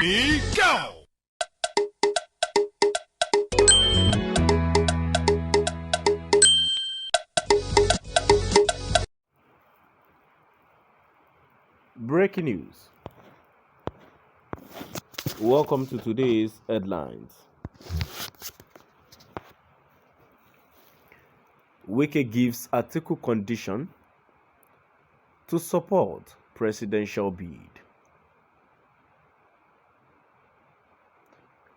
Go! Breaking news. Welcome to today's headlines. Wike gives Atiku condition to support presidential bid.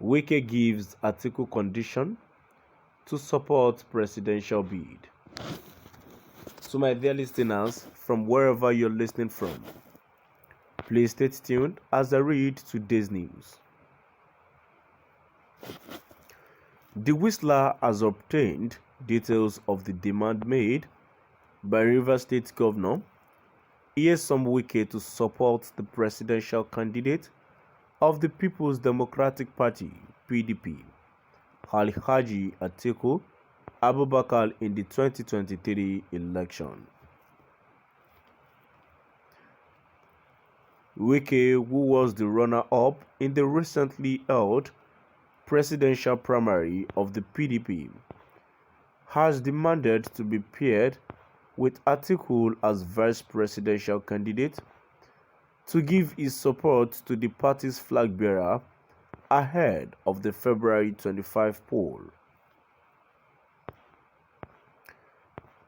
Wike gives Atiku condition to support presidential bid. So my dear listeners, from wherever you're listening from, please stay tuned as I read today's news. The Whistler has obtained details of the demand made by Rivers State Governor Nyesom Wike to support the presidential candidate of the People's Democratic Party (PDP), Alhaji Atiku Abubakar in the 2023 election. Wike, who was the runner-up in the recently held presidential primary of the PDP, has demanded to be paired with Atiku as vice presidential candidate to give his support to the party's flag bearer ahead of the February 25 poll.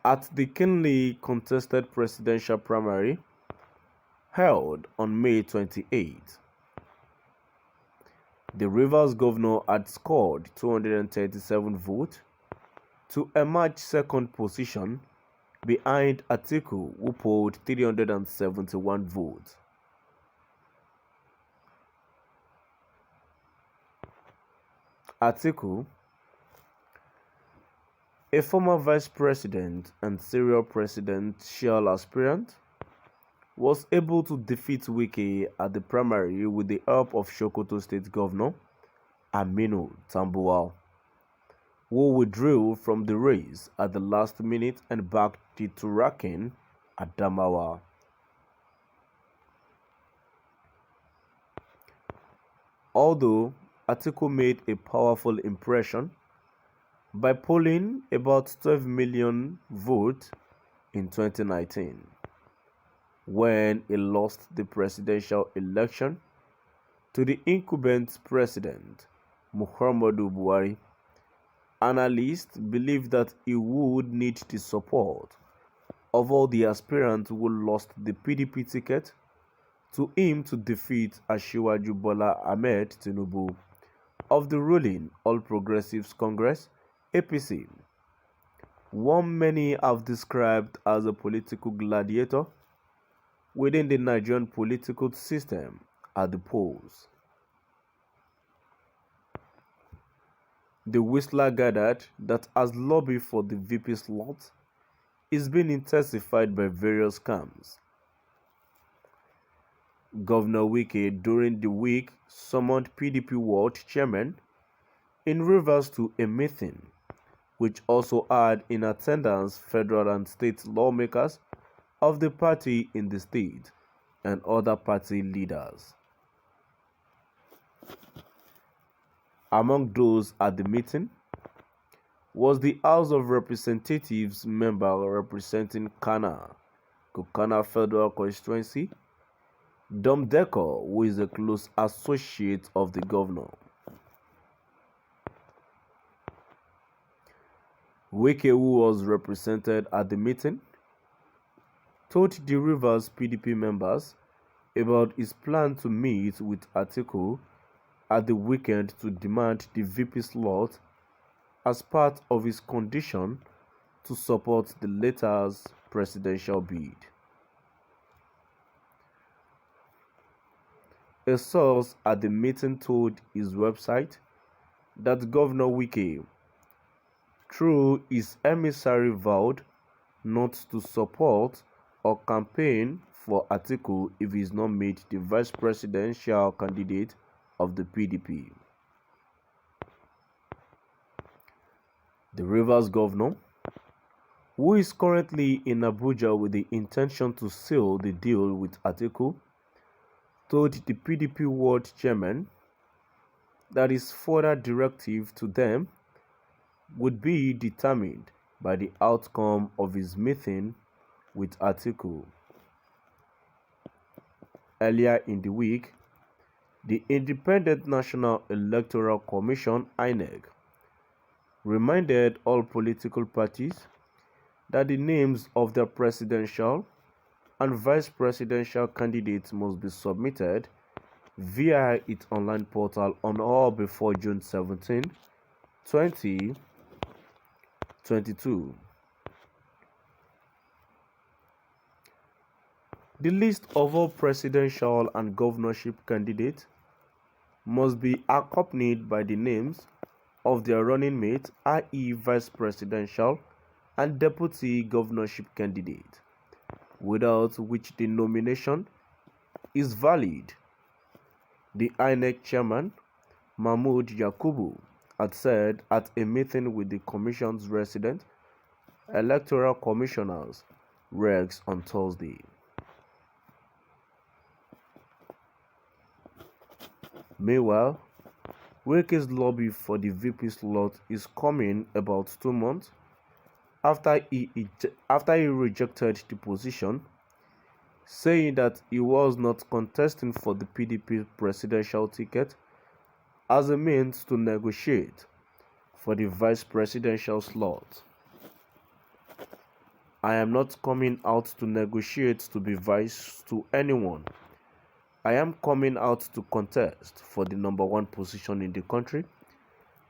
At the keenly contested presidential primary held on May 28, the Rivers governor had scored 237 votes to emerge second position behind Atiku, who polled 371 votes. Atiku, a former vice president and serial presidential aspirant, was able to defeat Wike at the primary with the help of Sokoto State Governor Aminu Tambuwal, who withdrew from the race at the last minute and backed the Turakin Adamawa. Although Atiku made a powerful impression by polling about 12 million votes in 2019, when he lost the presidential election to the incumbent president, Muhammadu Buhari, analysts believe that he would need the support of all the aspirants who lost the PDP ticket to him to defeat Asiwaju Bola Ahmed Tinubu of the ruling All Progressives Congress (APC), one many have described as a political gladiator within the Nigerian political system at the polls. The Whistler gathered that as lobby for the VP slot is being intensified by various camps. Governor Wike during the week summoned PDP World Chairman in Rivers to a meeting, which also had in attendance federal and state lawmakers of the party in the state and other party leaders. Among those at the meeting was the House of Representatives member representing Kokana Federal Constituency, Dom Deco, who is a close associate of the governor. Wike, who was represented at the meeting, told the Rivers PDP members about his plan to meet with Atiku at the weekend to demand the VP slot as part of his condition to support the latter's presidential bid. A source at the meeting told his website that Governor Wike, through his emissary, vowed not to support or campaign for Atiku if he is not made the vice presidential candidate of the PDP. The Rivers governor, who is currently in Abuja with the intention to seal the deal with Atiku, told the PDP world chairman that his further directive to them would be determined by the outcome of his meeting with Atiku. Earlier in the week, the Independent National Electoral Commission (INEC) reminded all political parties that the names of their presidential and vice presidential candidates must be submitted via its online portal on or before June 17, 2022. The list of all presidential and governorship candidates must be accompanied by the names of their running mates, i.e. vice presidential and deputy governorship candidate, without which the nomination is valid. The INEC chairman, Mahmood Yakubu, had said at a meeting with the commission's resident electoral commissioners, regs, on Thursday. Meanwhile, Wike's lobby for the VP slot is coming about 2 months after he rejected the position, saying that he was not contesting for the PDP presidential ticket as a means to negotiate for the vice presidential slot. I am not coming out to negotiate to be vice to anyone. I am coming out to contest for the number one position in the country,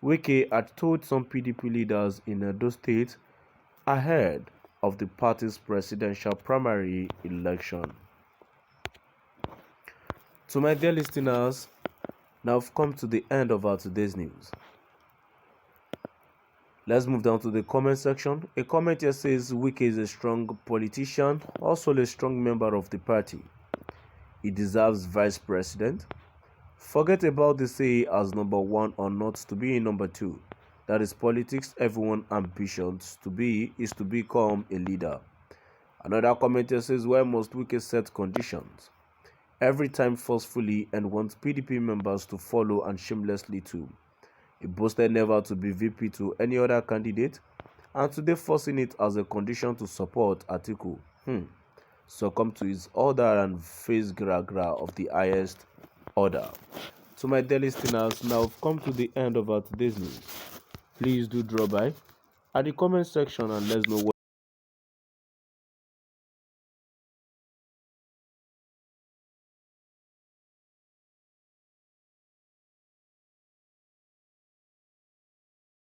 Wike had told some PDP leaders in Edo State ahead of the party's presidential primary election. To my dear listeners, now I've come to the end of our today's news. Let's move down to the comment section. A comment here says Wike is a strong politician, also a strong member of the party. He deserves vice president. Forget about the say as number one or not to be in number two. That is politics. Everyone's ambitions is to become a leader. Another commenter says, why must Wike set conditions every time forcefully and wants PDP members to follow and shamelessly too? He boasted never to be VP to any other candidate, and today forcing it as a condition to support Atiku. Succumb to his order and face gra of the highest order. To my dear listeners, now I've come to the end of our today's news. Please do drop by at the comment section and let us know what